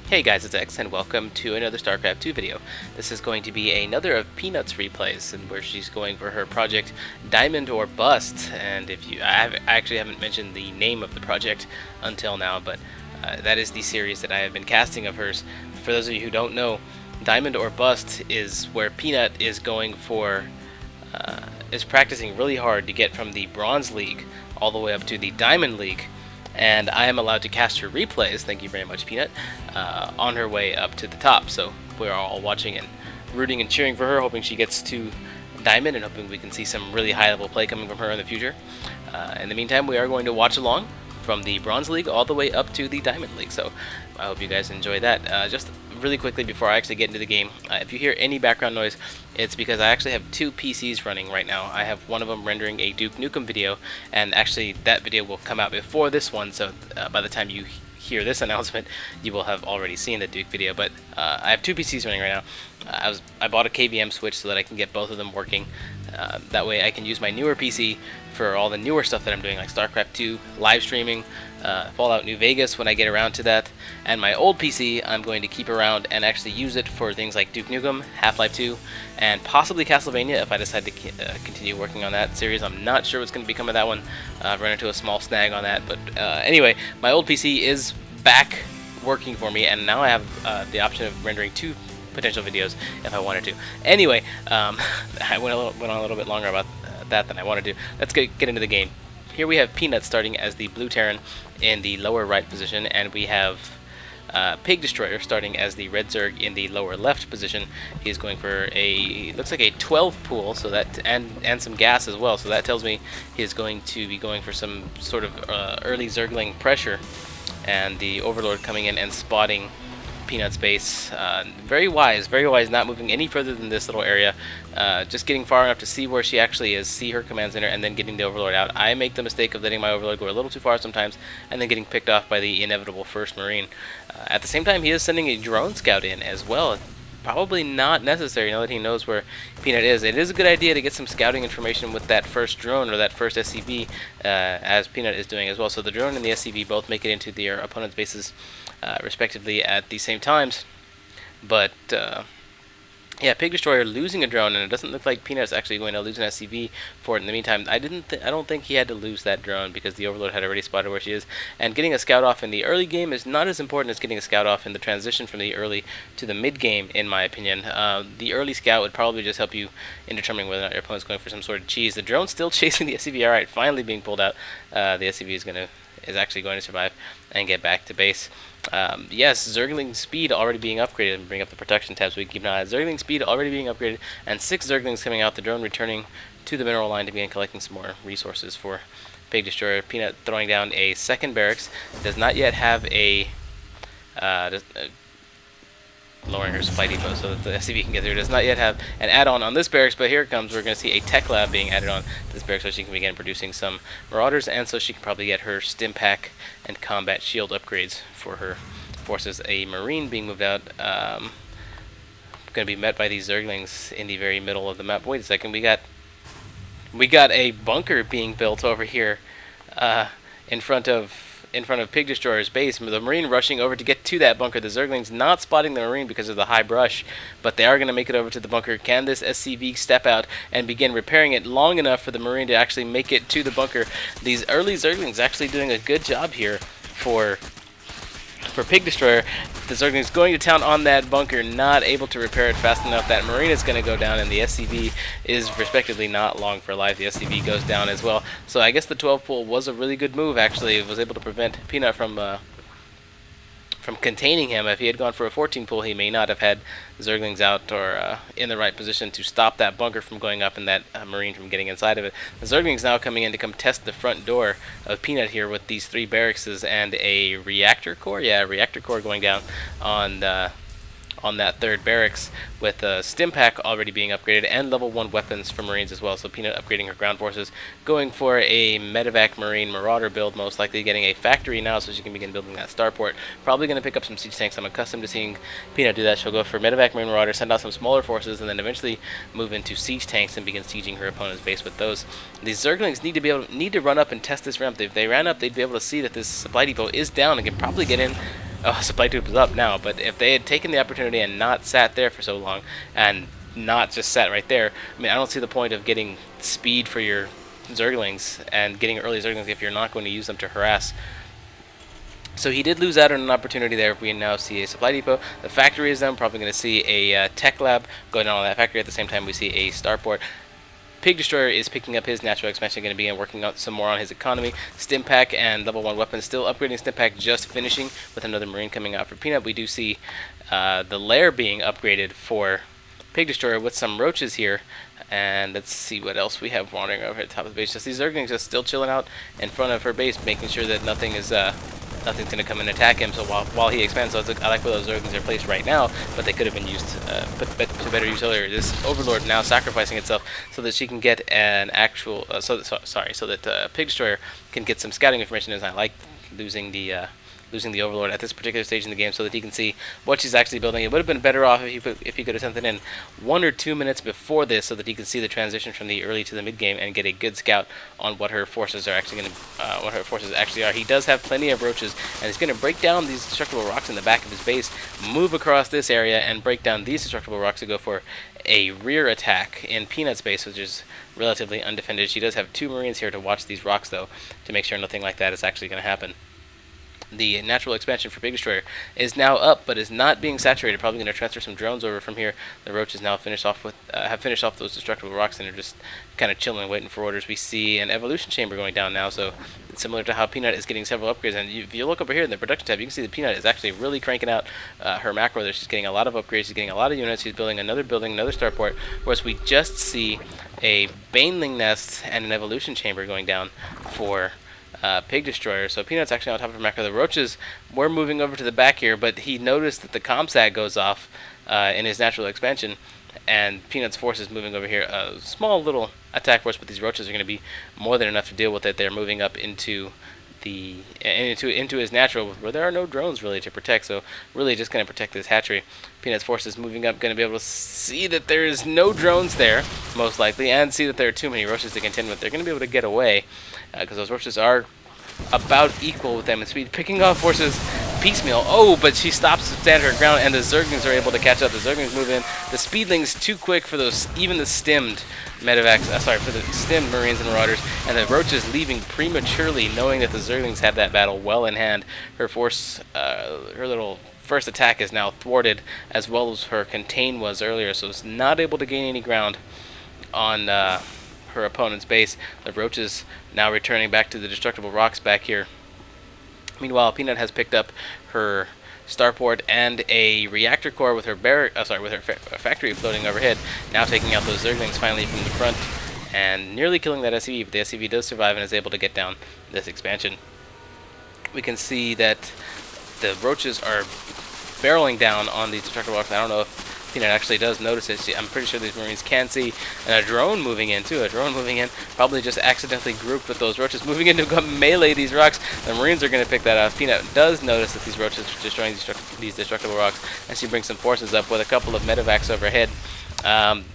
Hey guys, it's X, and welcome to another Starcraft 2 video. This is going to be another of Peanut's replays, and where she's going for her project Diamond or Bust. And I actually haven't mentioned the name of the project until now, but that is the series that I have been casting of hers. For those of you who don't know, Diamond or Bust is where Peanut is going for, is practicing really hard to get from the Bronze League all the way up to the Diamond League. And I am allowed to cast her replays, thank you very much Peanut, on her way up to the top. So we're all watching and rooting and cheering for her, hoping she gets to Diamond and hoping we can see some really high level play coming from her in the future. In the meantime, we are going to watch along from the Bronze League all the way up to the Diamond League, so I hope you guys enjoy that. Just really quickly before I actually get into the game, if you hear any background noise, it's because I actually have two PCs running right now. I have one of them rendering a Duke Nukem video, and actually that video will come out before this one, so by the time you hear this announcement, you will have already seen the Duke video. But I have two PCs running right now. I bought a KVM switch so that I can get both of them working. That way I can use my newer PC for all the newer stuff that I'm doing, like StarCraft 2, live streaming, Fallout New Vegas when I get around to that, and my old PC I'm going to keep around and actually use it for things like Duke Nukem, Half-Life 2, and possibly Castlevania if I decide to continue working on that series. I'm not sure what's going to become of that one. I've run into a small snag on that, but anyway, my old PC is back working for me, and now I have the option of rendering two potential videos if I wanted to. Anyway, I went on a little bit longer about that than I wanted to. Let's get into the game. Here we have Peanut starting as the blue Terran in the lower right position, and we have Pigdestroyer starting as the red Zerg in the lower left position. He's going for looks like a 12 pool, so that and some gas as well. So that tells me he's going to be going for some sort of early Zergling pressure, and the Overlord coming in and spotting Peanut's base. Very wise, not moving any further than this little area, just getting far enough to see where she actually is, see her command center, and then getting the Overlord out. I make the mistake of letting my Overlord go a little too far sometimes, and then getting picked off by the inevitable first Marine. At the same time, he is sending a drone scout in as well. Probably not necessary now that he knows where Peanut is. It is a good idea to get some scouting information with that first drone or that first SCV, as Peanut is doing as well. So the drone and the SCV both make it into their opponent's bases respectively at the same times. But yeah, Pigdestroyer losing a drone, and it doesn't look like Peanut's actually going to lose an SCV for it in the meantime. I don't think he had to lose that drone because the Overlord had already spotted where she is. And getting a scout off in the early game is not as important as getting a scout off in the transition from the early to the mid game, in my opinion. The early scout would probably just help you in determining whether or not your opponent's going for some sort of cheese. The drone's still chasing the SCV. All right, finally being pulled out. The SCV is actually going to survive and get back to base. Yes, Zergling speed already being upgraded. And bring up the protection tab so we can keep an eye on Zergling speed already being upgraded, and 6 Zerglings coming out. The drone returning to the mineral line to begin collecting some more resources for Pigdestroyer. Peanut throwing down a second barracks. Does not yet have a lowering her supply depot so that the SCV can get through. Does not yet have an add-on on this barracks, but here it comes. We're going to see a tech lab being added on to this barracks so she can begin producing some marauders, and so she can probably get her stim pack and combat shield upgrades for her forces. A marine being moved out, going to be met by these Zerglings in the very middle of the map. Wait a second, we got a bunker being built over here in front of Pigdestroyer's base. The Marine rushing over to get to that bunker. The Zerglings not spotting the Marine because of the high brush, but they are going to make it over to the bunker. Can this SCV step out and begin repairing it long enough for the Marine to actually make it to the bunker? These early Zerglings actually doing a good job here for Pigdestroyer. The Zerglings going to town on that bunker, not able to repair it fast enough. That Marine is going to go down, and the SCV is respectively not long for life. The SCV goes down as well. So I guess the 12 pull was a really good move, actually. It was able to prevent Peanut from containing him. If he had gone for a 14 pull, he may not have had Zerglings out or in the right position to stop that bunker from going up and that Marine from getting inside of it. The Zerglings now coming in to come test the front door of Peanut here with these 3 barracks and a reactor core. Yeah, a reactor core going down on that third barracks, with stim pack already being upgraded and level 1 weapons for Marines as well. So Peanut upgrading her ground forces, going for a medevac Marine Marauder build, most likely getting a factory now so she can begin building that starport. Probably going to pick up some siege tanks. I'm accustomed to seeing Peanut do that. She'll go for medevac Marine Marauder, send out some smaller forces, and then eventually move into siege tanks and begin sieging her opponent's base with those. These Zerglings need to run up and test this ramp. If they ran up, they'd be able to see that this supply depot is down and can probably get in Oh, supply tube is up now, but if they had taken the opportunity and not sat there for so long, and not just sat right there, I mean, I don't see the point of getting speed for your Zerglings and getting early Zerglings if you're not going to use them to harass. So he did lose out on an opportunity there. We now see a supply depot. The factory is down. Probably going to see a tech lab going on that factory. At the same time, we see a starport. Pigdestroyer is picking up his natural expansion, going to begin working out some more on his economy. Stimpack and level 1 weapons still upgrading. Stimpack just finishing with another Marine coming out for Peanut. We do see the lair being upgraded for Pigdestroyer with some roaches here. And let's see what else we have wandering over at the top of the base. Just these Zerglings just still chilling out in front of her base, making sure that nothing is nothing's going to come and attack him. So while he expands, so I like where those Zerglings are placed right now, but they could have been used to better use earlier. This Overlord now sacrificing itself so that she can get an actual so that Pigdestroyer can get some scouting information. As I like losing the Overlord at this particular stage in the game so that he can see what she's actually building. It would have been better off if he could have sent it in 1 or 2 minutes before this so that he could see the transition from the early to the mid game and get a good scout on what her forces are actually going to what her forces actually are. He does have plenty of roaches, and he's going to break down these destructible rocks in the back of his base, move across this area, and break down these destructible rocks to go for a rear attack in Peanut's base, which is relatively undefended. She does have 2 Marines here to watch these rocks, though, to make sure nothing like that is actually going to happen. The natural expansion for Pigdestroyer is now up, but is not being saturated. Probably going to transfer some drones over from here. The roaches now have finished off those destructible rocks and are just kind of chilling, waiting for orders. We see an evolution chamber going down now, so it's similar to how Peanut is getting several upgrades. And if you look over here in the production tab, you can see that Peanut is actually really cranking out her macro there. She's getting a lot of upgrades. She's getting a lot of units. She's building, another starport. Whereas we just see a Baneling nest and an evolution chamber going down for Pigdestroyer. So Peanut's actually on top of her macro. The roaches were moving over to the back here, but he noticed that the comsat goes off in his natural expansion, and Peanut's force is moving over here. A small little attack force, but these roaches are going to be more than enough to deal with it. They're moving up into his natural, where there are no drones really to protect, so really just going to protect this hatchery. Peanut's force is moving up, going to be able to see that there is no drones there, most likely, and see that there are too many roaches to contend with. They're going to be able to get away, because those roaches are about equal with them in speed, picking off forces piecemeal. Oh, but she stops to stand her ground, and the Zerglings are able to catch up. The Zerglings move in. The Speedlings too quick for those, even the stemmed medevacs, for the stemmed Marines and Marauders, and the roaches leaving prematurely, knowing that the Zerglings had that battle well in hand. Her force, her little first attack is now thwarted, as well as her contain was earlier, so it's not able to gain any ground on her opponent's base. The roaches now returning back to the destructible rocks back here. Meanwhile, Peanut has picked up her starport and a reactor core with her factory floating overhead, now taking out those Zerglings finally from the front and nearly killing that SCV, but the SCV does survive and is able to get down this expansion. We can see that the roaches are barreling down on these destructible rocks. I don't know if Peanut actually does notice it. I'm pretty sure these Marines can see, and a drone moving in too. A drone moving in, probably just accidentally grouped with those roaches moving in to go melee these rocks. The Marines are going to pick that up. Peanut does notice that these roaches are destroying these destructible rocks, and she brings some forces up with a couple of medevacs overhead.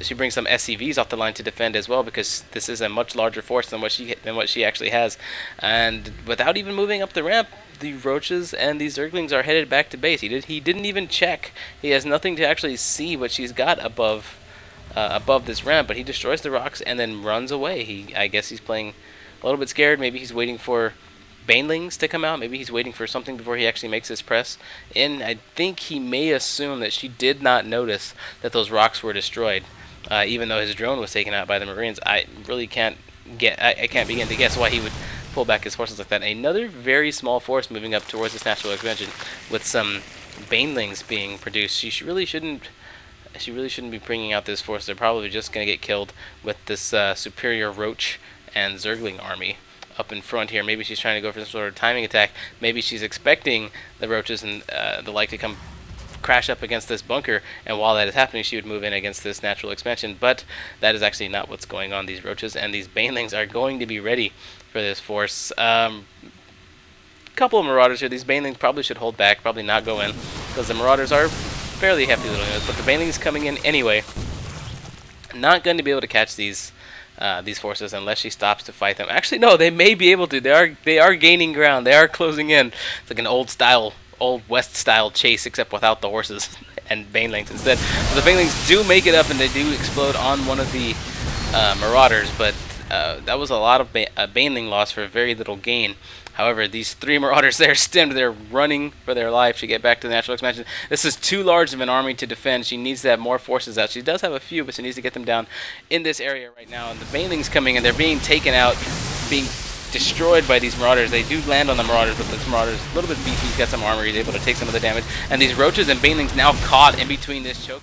She brings some SCVs off the line to defend as well, because this is a much larger force than what she actually has. And without even moving up the ramp, the roaches and these Zerglings are headed back to base. He didn't even check. He has nothing to actually see what she's got above this ramp, but he destroys the rocks and then runs away. I guess he's playing a little bit scared. Maybe he's waiting for Banelings to come out. Maybe he's waiting for something before he actually makes his press in. I think he may assume that she did not notice that those rocks were destroyed, even though his drone was taken out by the Marines. I really can't begin to guess why he would pull back his forces like that. Another very small force moving up towards this natural expansion with some Banelings being produced. She really shouldn't be bringing out this force. They're probably just going to get killed with this superior Roach and Zergling army up in front here. Maybe she's trying to go for some sort of timing attack. Maybe she's expecting the Roaches and the like to come crash up against this bunker, and while that is happening, she would move in against this natural expansion. But that is actually not what's going on. These Roaches and these Banelings are going to be ready for this force. Couple of Marauders here. These Banelings probably should hold back, probably not go in, because the Marauders are fairly hefty little units, but the Banelings coming in anyway. Not going to be able to catch these forces unless she stops to fight them. Actually, no, they may be able to. They are gaining ground. They are closing in. It's like an old style old West-style chase, except without the horses and banelings instead. So the banelings do make it up, and they do explode on one of the marauders, but that was a lot of baneling loss for very little gain. However, these 3 marauders there stemmed. They're running for their life to get back to the natural expansion. This is too large of an army to defend. She needs to have more forces out. She does have a few, but she needs to get them down in this area right now. And the banelings coming, and they're being taken out, being destroyed by these marauders. They do land on the marauders, but this marauder's a little bit beefy. He's got some armor. He's able to take some of the damage. And these roaches and banelings now caught in between this choke.